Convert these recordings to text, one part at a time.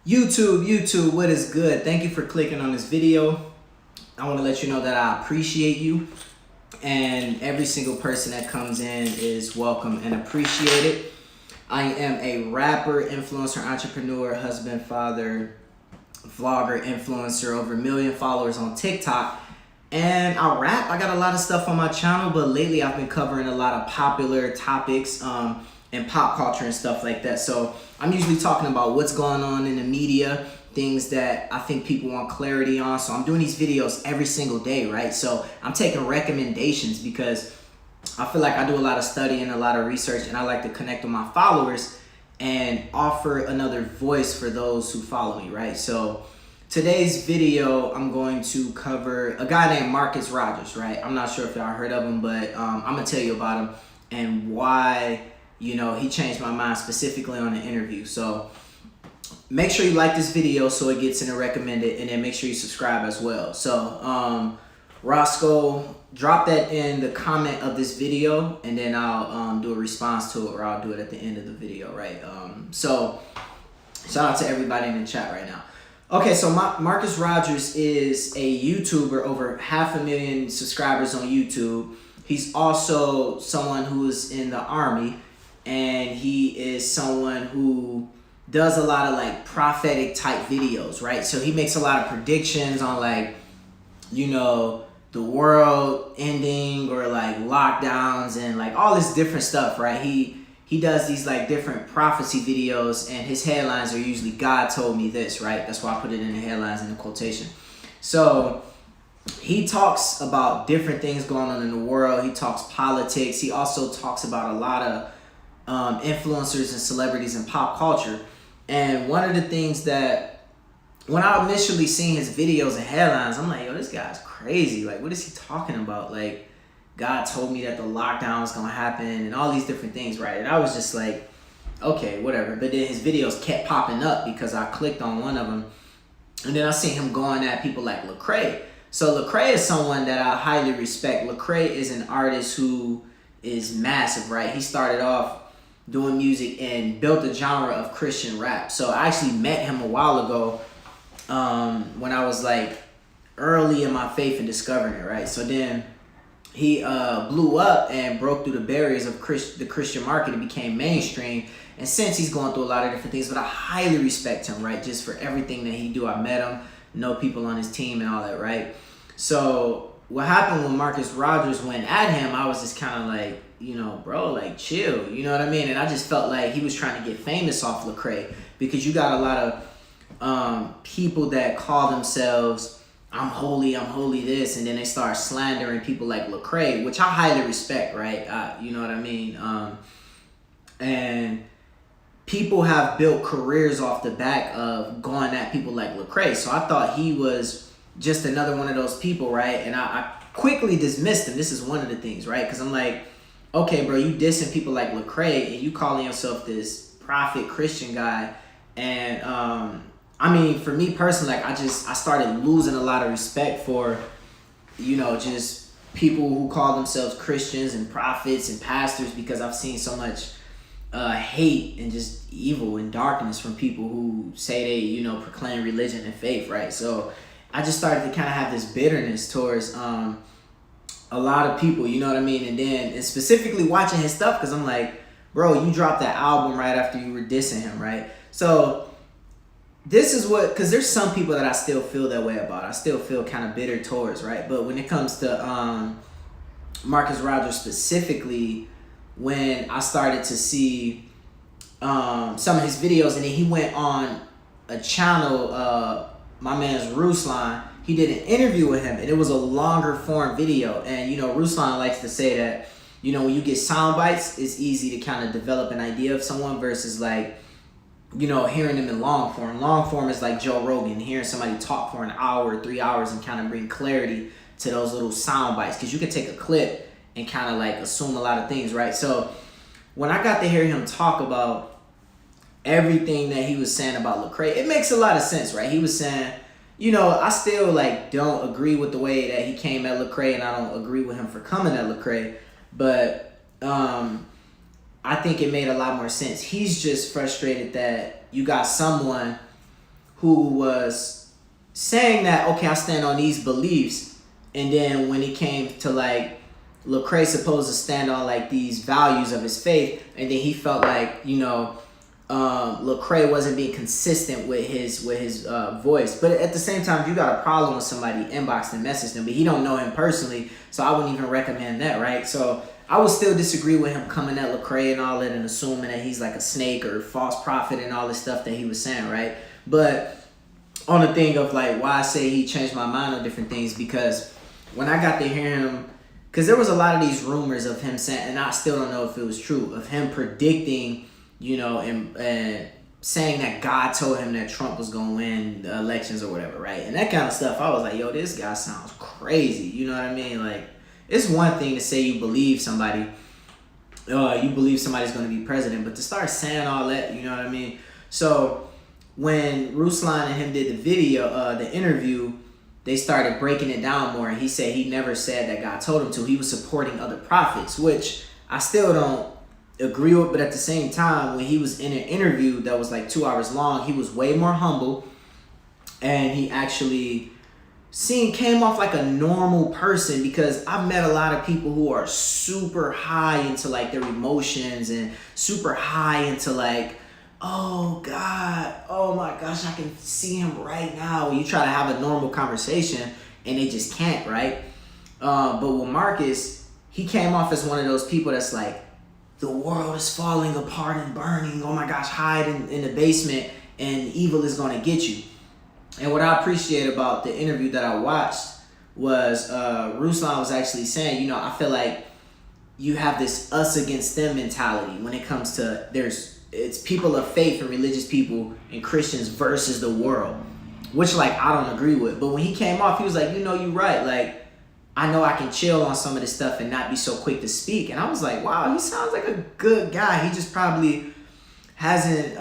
YouTube, what is good? Thank you for clicking on this video. I want to let you know that I appreciate you, and every single person that comes in is welcome and appreciated. I am a rapper, influencer, entrepreneur, husband, father, vlogger, influencer, over 1 million followers on TikTok. And I rap. I got a lot of stuff on my channel, but lately I've been covering a lot of popular topics and pop culture and stuff like that. So I'm usually talking about what's going on in the media, things that I think people want clarity on. So I'm doing these videos every single day, right? So I'm taking recommendations because I feel like I do a lot of studying, a lot of research, and I like to connect with my followers and offer another voice for those who follow me, right? So today's video, I'm going to cover a guy named Marcus Rogers, right? I'm not sure if y'all heard of him, but I'm gonna tell you about him and why, you know, he changed my mind specifically on the interview. So make sure you like this video so it gets in the recommended, and then make sure you subscribe as well. So Roscoe, drop that in the comment of this video, and then I'll do a response to it, or I'll do it at the end of the video, right? So shout out to everybody in the chat right now. Okay, so Marcus Rogers is a YouTuber, over 500,000 subscribers on YouTube. He's also someone who is in the Army, and he is someone who does a lot of like prophetic type videos, right? So he makes a lot of predictions on, like, you know, the world ending or like lockdowns and like all this different stuff, right? He does these like different prophecy videos, and his headlines are usually "God told me this," right? That's why I put it in the headlines in the quotation. So he talks about different things going on in the world. He talks politics. He also talks about a lot of influencers and celebrities in pop culture. And one of the things that, when I initially seen his videos and headlines, I'm like, yo, this guy's crazy. Like, what is he talking about? Like, God told me that the lockdown was gonna happen and all these different things, right? And I was just like, okay, whatever. But then his videos kept popping up because I clicked on one of them, and then I seen him going at people like Lecrae. So Lecrae is someone that I highly respect. Lecrae is an artist who is massive, right? He started off doing music and built a genre of Christian rap. So I actually met him a while ago when I was like early in my faith and discovering it, right? So then he blew up and broke through the barriers of the Christian market and became mainstream. And since, he's going through a lot of different things, but I highly respect him, right? Just for everything that he do. I met him, know people on his team and all that, right? So what happened when Marcus Rogers went at him, I was just kind of like, you know, bro, like, chill, you know what I mean? And I just felt like he was trying to get famous off Lecrae, because you got a lot of people that call themselves, I'm holy this, and then they start slandering people like Lecrae, which I highly respect, right? You know what I mean? And people have built careers off the back of going at people like Lecrae. So I thought he was just another one of those people, right? And I quickly dismissed him. This is one of the things, right? Because I'm like, okay, bro, you dissing people like Lecrae, and you calling yourself this prophet Christian guy. And I mean, for me personally, like, I started losing a lot of respect for, you know, just people who call themselves Christians and prophets and pastors, because I've seen so much hate and just evil and darkness from people who say they, you know, proclaim religion and faith, right? So I just started to kind of have this bitterness towards a lot of people, you know what I mean? And specifically watching his stuff, because I'm like, bro, you dropped that album right after you were dissing him, right? So this is what, because there's some people that I still feel that way about. I still feel kind of bitter towards, right? But when it comes to Marcus Rogers specifically, when I started to see some of his videos, and then he went on a channel, my man's Ruslan, he did an interview with him, and it was a longer form video. And, you know, Ruslan likes to say that, you know, when you get sound bites, it's easy to kind of develop an idea of someone versus, like, you know, hearing them in long form. Long form is like Joe Rogan, hearing somebody talk for an hour, 3 hours, and kind of bring clarity to those little sound bites. Because you can take a clip and kind of like assume a lot of things, right? So when I got to hear him talk about everything that he was saying about Lecrae, it makes a lot of sense, right? He was saying, you know, I still like don't agree with the way that he came at Lecrae, and I don't agree with him for coming at Lecrae, but I think it made a lot more sense. He's just frustrated that you got someone who was saying that, okay, I stand on these beliefs, and then when it came to like Lecrae supposed to stand on like these values of his faith, and then he felt like, you know, Lecrae wasn't being consistent with his voice. But at the same time, if you got a problem with somebody, inbox and message them, but he don't know him personally, so I wouldn't even recommend that, right? So I would still disagree with him coming at Lecrae and all that and assuming that he's like a snake or false prophet and all this stuff that he was saying, right? But on the thing of like why I say he changed my mind on different things, because when I got to hear him, because there was a lot of these rumors of him saying, and I still don't know if it was true, of him predicting, you know, and saying that God told him that Trump was going to win the elections or whatever, right? And that kind of stuff, I was like, yo, this guy sounds crazy. You know what I mean? Like, it's one thing to say you believe somebody, you believe somebody's going to be president, but to start saying all that, you know what I mean? So when Ruslan and him did the video, the interview, they started breaking it down more, and he said he never said that God told him to. He was supporting other prophets, which I still don't agree with, but at the same time, when he was in an interview that was like 2 hours long, he was way more humble, and he actually came off like a normal person, because I've met a lot of people who are super high into like their emotions and super high into like, oh God, oh my gosh, I can see him right now. You try to have a normal conversation and they just can't, right? But with Marcus, he came off as one of those people that's like, the world is falling apart and burning. Oh my gosh, hide in the basement and evil is gonna get you. And what I appreciate about the interview that I watched was Ruslan was actually saying, you know, I feel like you have this us against them mentality when it comes to it's people of faith and religious people and Christians versus the world, which like I don't agree with. But when he came off, he was like, you know, you're right. Like, I know I can chill on some of this stuff and not be so quick to speak. And I was like, wow, he sounds like a good guy. He just probably hasn't,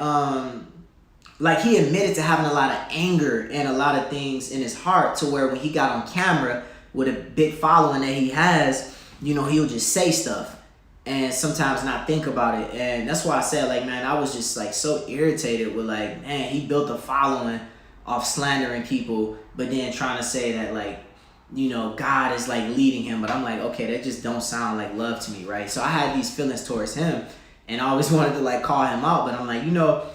like he admitted to having a lot of anger and a lot of things in his heart, to where when he got on camera with a big following that he has, you know, he'll just say stuff and sometimes not think about it. And that's why I said, like, man, I was just like so irritated with like, man, he built a following off slandering people, but then trying to say that like, you know, God is like leading him. But I'm like, okay, that just don't sound like love to me, right? So I had these feelings towards him, and I always wanted to like call him out, but I'm like, you know,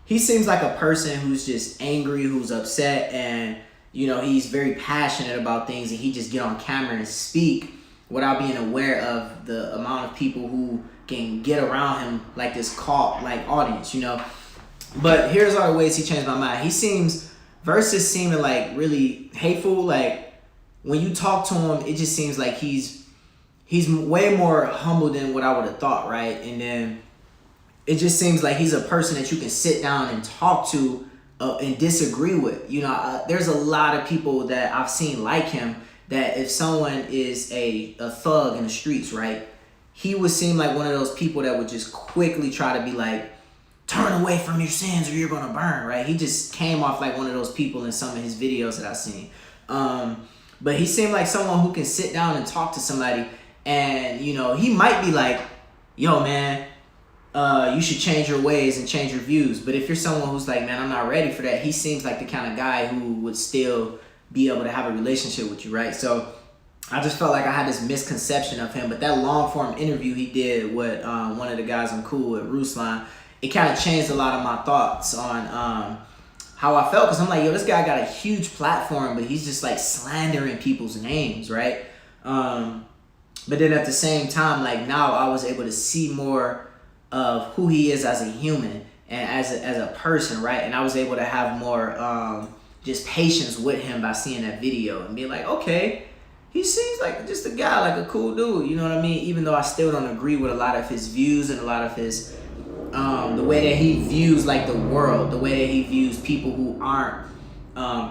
he seems like a person who's just angry, who's upset, and, you know, he's very passionate about things, and he just get on camera and speak without being aware of the amount of people who can get around him, like this cult like audience, you know. But here's all the ways he changed my mind. He seems, versus seeming like really hateful, like when you talk to him, it just seems like he's way more humble than what I would have thought, right? And then it just seems like he's a person that you can sit down and talk to and disagree with. You know, there's a lot of people that I've seen like him, that if someone is a thug in the streets, right, he would seem like one of those people that would just quickly try to be like, turn away from your sins or you're gonna burn, right? He just came off like one of those people in some of his videos that I've seen. But he seemed like someone who can sit down and talk to somebody, and, you know, he might be like, yo, man, you should change your ways and change your views. But if you're someone who's like, man, I'm not ready for that, he seems like the kind of guy who would still be able to have a relationship with you, right? So I just felt like I had this misconception of him. But that long form interview he did with one of the guys I'm cool with, Ruslan, it kind of changed a lot of my thoughts on how I felt. Because I'm like, yo, this guy got a huge platform, but he's just like slandering people's names, right? But then at the same time, like now I was able to see more of who he is as a human and as a person, right? And I was able to have more just patience with him by seeing that video and being like, okay, he seems like just a guy, like a cool dude, you know what I mean? Even though I still don't agree with a lot of his views and a lot of his the way that he views like the world, the way that he views people who aren't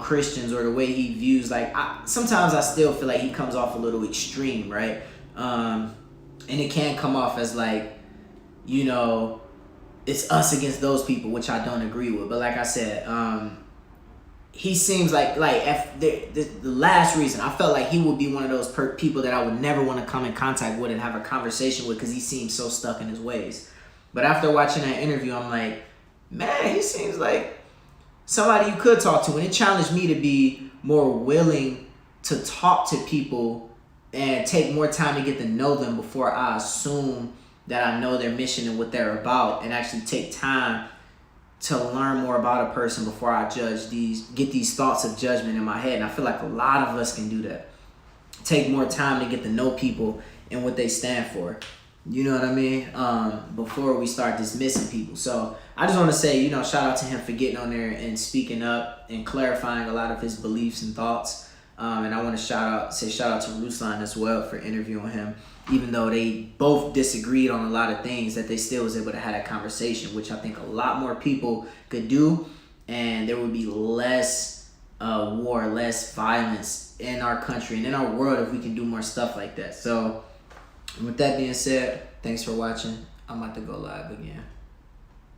Christians, or the way he views like, sometimes I still feel like he comes off a little extreme, right? And it can come off as like, you know, it's us against those people, which I don't agree with. But like I said, he seems like the last reason I felt like he would be one of those people that I would never want to come in contact with and have a conversation with, because he seems so stuck in his ways. But after watching that interview, I'm like, man, he seems like somebody you could talk to. And it challenged me to be more willing to talk to people and take more time to get to know them before I assume that I know their mission and what they're about, and actually take time to learn more about a person before I get these thoughts of judgment in my head. And I feel like a lot of us can do that. Take more time to get to know people and what they stand for. You know what I mean? Before we start dismissing people. So I just want to say, shout out to him for getting on there and speaking up and clarifying a lot of his beliefs and thoughts. And I want to shout out to Ruslan as well for interviewing him. Even though they both disagreed on a lot of things, that they still was able to have that conversation, which I think a lot more people could do. And there would be less war, less violence in our country and in our world if we can do more stuff like that. So with that being said, thanks for watching. I'm about to go live again.